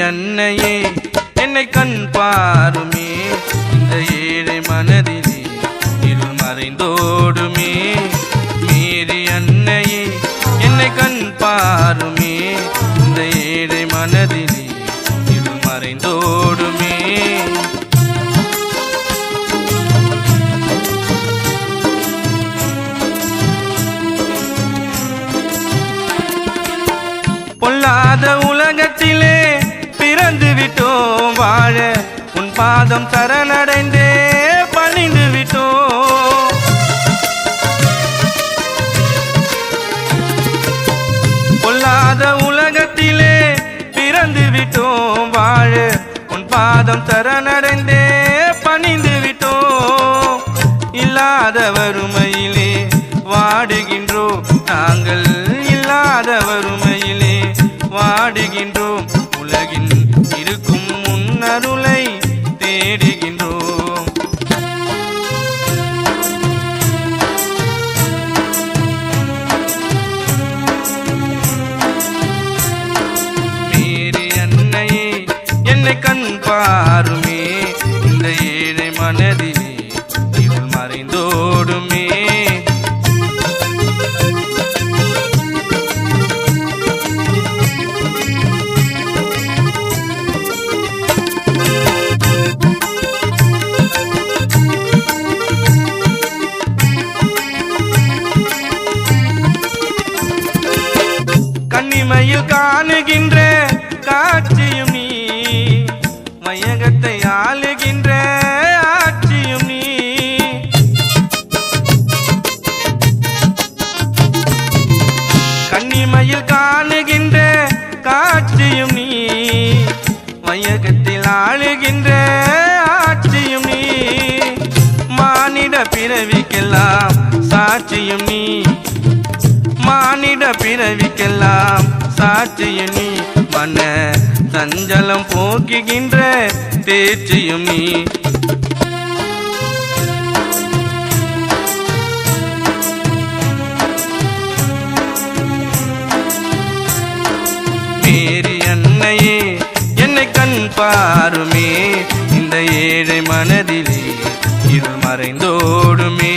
அன்னையே என்னை கண் பாருமே, இந்த ஏழை மனதிலே இருள் மறைந்தோடுமே. மேரி அன்னையே என்னை கண் பாருமே, இந்த ஏழை மனதிலே இருள் மறைந்தோடுமே. பொல்லாத உலகத்திலே பிறந்து விட்டோம் வாழ, உன் பாதம் சரணடைந்தே பணிந்து விட்டோம். பொல்லாத உலகத்திலே பிறந்து விட்டோம் வாழ, உன் பாதம் சரணடைந்தே பணிந்து விட்டோம். இல்லாத வறுமையிலே வாடுகின்றோம் நாங்கள், இல்லாத வறுமையிலே வாடுகின்றோம். உலகின் இருக்கும் முன்னருளை தேடுகின்றோம். மேரி அன்னையே என்னை கண் பாருமே, இந்த ஏழை மனதிலே இருள் மறைந்தோடுமே. கண்ணிமையில் காணுகின்ற காட்சியும் நீ, மையகத்தை ஆளுகின்ற ஆட்சியும் நீ. கண்ணிமையில் காணுகின்ற காட்சியும் நீ, மையகத்தில் ஆளுகின்ற ஆட்சியும் நீ. மானிட பிறவிக்கெல்லாம் சாட்சியும் நீ, மானிட பிறவிக்கெல்லாம் சாட்சியும் நீ. மன சஞ்சலம் போக்குகின்ற தேர்ச்சியும் நீ. மேரி அன்னையே என்னை கண் பாருமே, இந்த ஏழை மனதிலே இருள் மறைந்தோடுமே.